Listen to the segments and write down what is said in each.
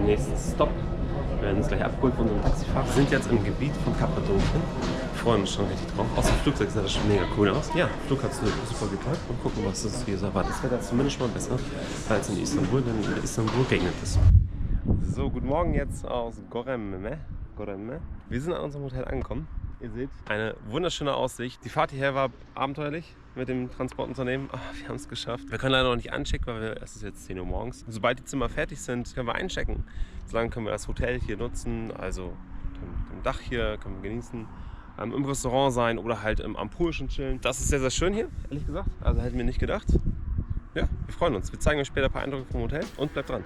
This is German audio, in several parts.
nächsten Stop. Wir werden uns gleich abgeholt von unserem Taxifahrer. Wir sind jetzt im Gebiet von Kappadokien. Wir freuen uns schon richtig drauf. Aus dem Flugzeug sah das schon mega cool aus. Ja, Flug hat super geklappt. Und gucken, was das hier so erwartet. Das Wetter ist zumindest schon mal besser als in Istanbul, denn in Istanbul regnet es. So, guten Morgen jetzt aus Göreme. Wir sind an unserem Hotel angekommen. Ihr seht, eine wunderschöne Aussicht. Die Fahrt hierher war abenteuerlich mit dem Transportunternehmen. Wir haben es geschafft. Wir können leider noch nicht anchecken, weil es ist jetzt 10 Uhr morgens. Sobald die Zimmer fertig sind, können wir einchecken. Solange können wir das Hotel hier nutzen, also dem Dach hier können wir genießen. Im Restaurant sein oder halt am Pool schon chillen. Das ist sehr, sehr schön hier, ehrlich gesagt. Also hätten wir nicht gedacht. Ja, wir freuen uns. Wir zeigen euch später ein paar Eindrücke vom Hotel und bleibt dran.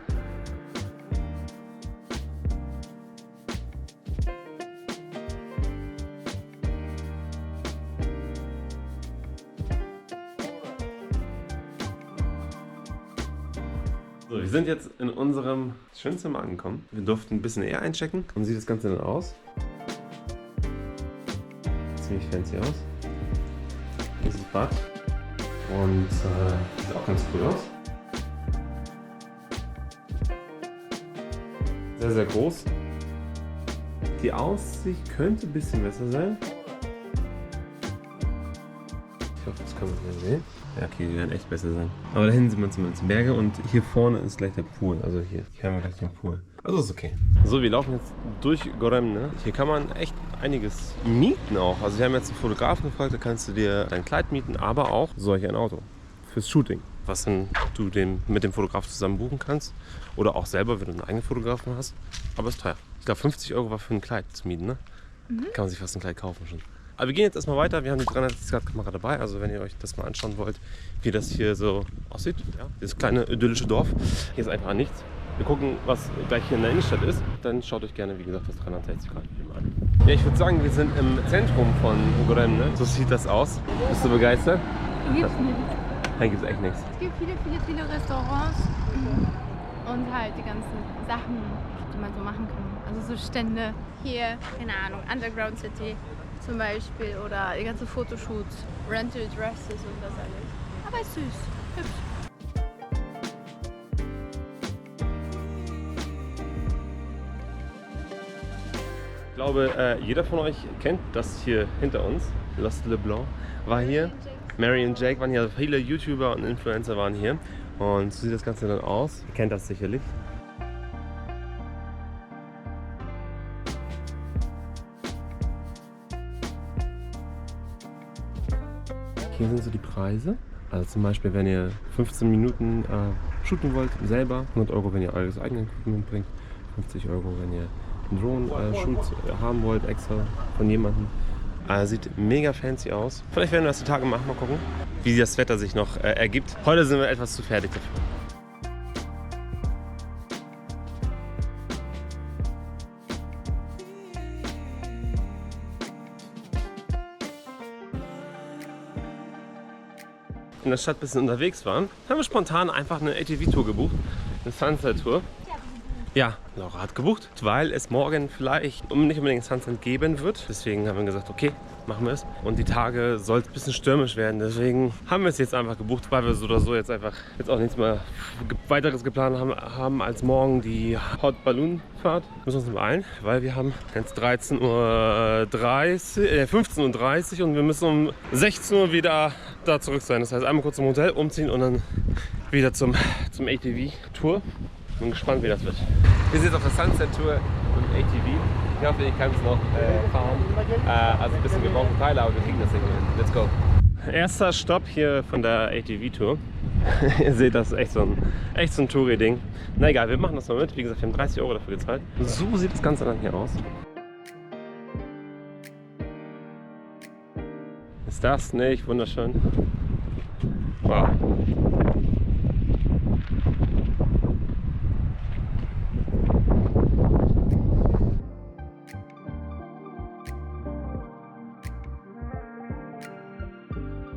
So, wir sind jetzt in unserem schönen Zimmer angekommen. Wir durften ein bisschen eher einchecken. Und sieht das Ganze dann aus? Ziemlich fancy aus. Hier ist das Bad. Und sieht auch ganz cool aus. Sehr, sehr groß. Die Aussicht könnte ein bisschen besser sein. Ich hoffe, das kann man hier sehen. Ja, okay, die werden echt besser sein. Aber da hinten sind wir zumindest Berge und hier vorne ist gleich der Pool. Also hier haben wir gleich den Pool. Also ist okay. So, wir laufen jetzt durch Göreme. Hier kann man echt einiges mieten auch. Also wir haben jetzt einen Fotografen gefragt, da kannst du dir dein Kleid mieten, aber auch solch ein Auto fürs Shooting. Was dann du mit dem Fotografen zusammen buchen kannst. Oder auch selber, wenn du einen eigenen Fotografen hast. Aber ist teuer. Ich glaube 50 € war für ein Kleid zu mieten, ne? Kann man sich fast ein Kleid kaufen schon. Aber wir gehen jetzt erstmal weiter. Wir haben die 360-Grad-Kamera dabei. Also wenn ihr euch das mal anschauen wollt, wie das hier so aussieht. Ja, dieses kleine idyllische Dorf. Hier ist einfach nichts. Wir gucken, was gleich hier in der Innenstadt ist. Dann schaut euch gerne, wie gesagt, das 360-Grad-Film an. Ja, ich würde sagen, wir sind im Zentrum von Göreme. Ne? So sieht das aus. Bist du begeistert? Gibt's nichts. Hier gibt es echt nichts. Es gibt viele Restaurants und halt die ganzen Sachen, die man so machen kann. Also so Stände hier, keine Ahnung, Underground City zum Beispiel oder die ganzen Fotoshoots, Rental Dresses und das alles. Aber ist süß, hübsch. Ich glaube, jeder von euch kennt das hier hinter uns. Los Leblanc war hier. Mary und Jake waren hier, viele YouTuber und Influencer waren hier. Und so sieht das Ganze dann aus. Ihr kennt das sicherlich. Hier sind so die Preise. Also zum Beispiel, wenn ihr 15 Minuten shooten wollt, selber. 100 €, wenn ihr alles eigene Equipment bringt. 50 €, wenn ihr einen Drohnen-Shoot haben wollt, extra von jemandem. Sieht mega fancy aus. Vielleicht werden wir das die Tage machen, mal gucken, wie das Wetter sich noch ergibt. Heute sind wir etwas zu fertig dafür. In der Stadt ein bisschen unterwegs waren, haben wir spontan einfach eine ATV-Tour gebucht, eine Sunset-Tour. Ja, Laura hat gebucht, weil es morgen vielleicht nicht unbedingt Sunset geben wird. Deswegen haben wir gesagt, okay, machen wir es. Und die Tage soll es ein bisschen stürmisch werden. Deswegen haben wir es jetzt einfach gebucht, weil wir so oder so jetzt auch nichts mehr weiteres geplant haben als morgen die Hot Balloon Fahrt. Wir müssen uns beeilen, weil wir haben jetzt 15:30 Uhr und wir müssen um 16 Uhr wieder da zurück sein. Das heißt, einmal kurz zum Hotel umziehen und dann wieder zum ATV-Tour. Bin gespannt, wie das wird. Wir sind jetzt auf der Sunset-Tour mit dem ATV. Ich hoffe, ich kann es noch fahren. Also ein bisschen gebrauchte Teile, aber wir kriegen das hin. Let's go. Erster Stopp hier von der ATV-Tour. Ihr seht, das ist echt so ein Touri-Ding. Na egal, wir machen das mal mit. Wie gesagt, wir haben 30 € dafür gezahlt. So sieht das Ganze dann hier aus. Ist das nicht wunderschön? Wow.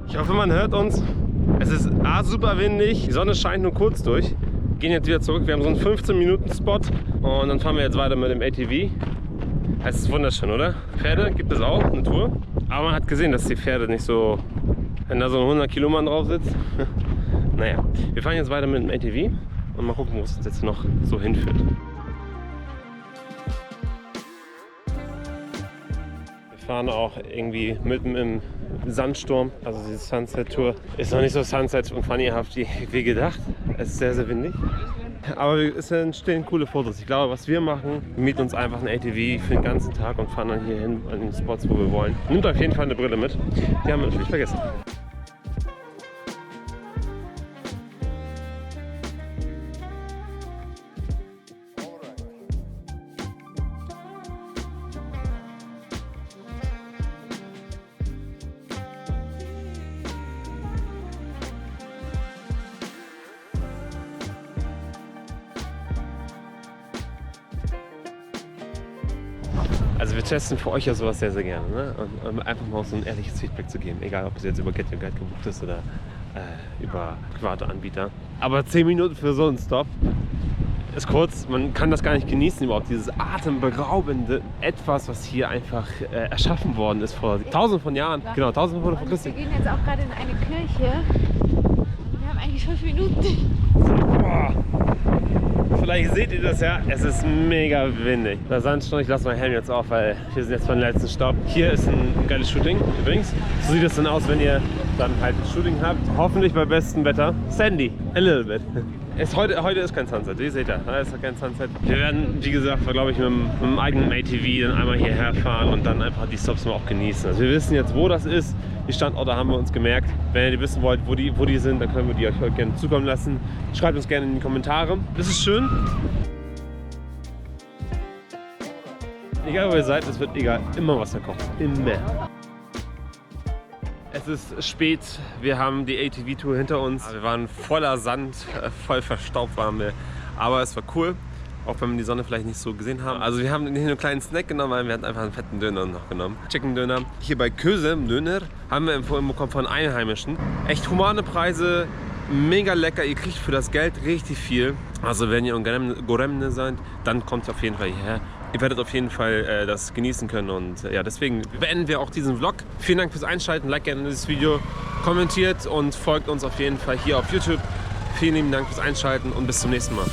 Ich hoffe, man hört uns. Es ist super windig, die Sonne scheint nur kurz durch. Wir gehen jetzt wieder zurück, wir haben so einen 15-Minuten-Spot und dann fahren wir jetzt weiter mit dem ATV. Es ist wunderschön, oder? Pferde gibt es auch, eine Tour. Aber man hat gesehen, dass die Pferde nicht so, wenn da so ein 100 Kilo Mann drauf sitzt. Naja, wir fahren jetzt weiter mit dem ATV und mal gucken, wo es uns jetzt noch so hinführt. fahren auch irgendwie mitten im Sandsturm. Also diese Sunset-Tour ist noch nicht so Sunset und funnyhaft wie gedacht. Es ist sehr, sehr windig. Aber es entstehen coole Fotos. Ich glaube, was wir machen, wir mieten uns einfach ein ATV für den ganzen Tag und fahren dann hier hin an den Spots, wo wir wollen. Nehmt auf jeden Fall eine Brille mit. Die haben wir natürlich vergessen. Also wir testen für euch ja sowas sehr, sehr gerne, ne? Und einfach mal so ein ehrliches Feedback zu geben. Egal, ob es jetzt über Get Your Guide gebucht ist oder über private Anbieter. Aber 10 Minuten für so einen Stop ist kurz. Man kann das gar nicht genießen überhaupt. Dieses atemberaubende Etwas, was hier einfach erschaffen worden ist vor tausenden von Jahren. Genau, tausenden von Christi. Wir gehen jetzt auch gerade in eine Kirche. Wir haben eigentlich 5 Minuten. Boah. Vielleicht seht ihr das ja, es ist mega windig. Der Sandsturm, ich lasse meinen Helm jetzt auf, weil wir sind jetzt beim letzten Stopp. Hier ist ein geiles Shooting übrigens. So sieht es dann aus, wenn ihr dann halt ein Shooting habt. Hoffentlich bei bestem Wetter. Sandy, a little bit. Heute ist kein Sunset, wie seht ihr? Heute ist kein Sunset. Wir werden, wie gesagt, glaube ich, mit einem eigenen ATV dann einmal hierher fahren und dann einfach die Stops mal auch genießen. Also wir wissen jetzt, wo das ist. Die Standorte haben wir uns gemerkt. Wenn ihr wissen wollt, wo die sind, dann können wir die euch gerne zukommen lassen. Schreibt uns gerne in die Kommentare. Das ist schön. Egal wo ihr seid, es wird egal. Immer Wasser kochen. Immer. Es ist spät, wir haben die ATV-Tour hinter uns. Wir waren voller Sand, voll verstaubt waren wir. Aber es war cool, auch wenn wir die Sonne vielleicht nicht so gesehen haben. Also wir haben hier einen kleinen Snack genommen, weil wir hatten einfach einen fetten Döner noch genommen. Chicken-Döner. Hier bei Köse, im Döner, haben wir empfohlen bekommen von Einheimischen. Echt humane Preise, mega lecker. Ihr kriegt für das Geld richtig viel. Also wenn ihr in Goremne seid, dann kommt auf jeden Fall hierher. Ihr werdet auf jeden Fall das genießen können und ja, deswegen beenden wir auch diesen Vlog. Vielen Dank fürs Einschalten, like gerne dieses Video, kommentiert und folgt uns auf jeden Fall hier auf YouTube. Vielen lieben Dank fürs Einschalten und bis zum nächsten Mal.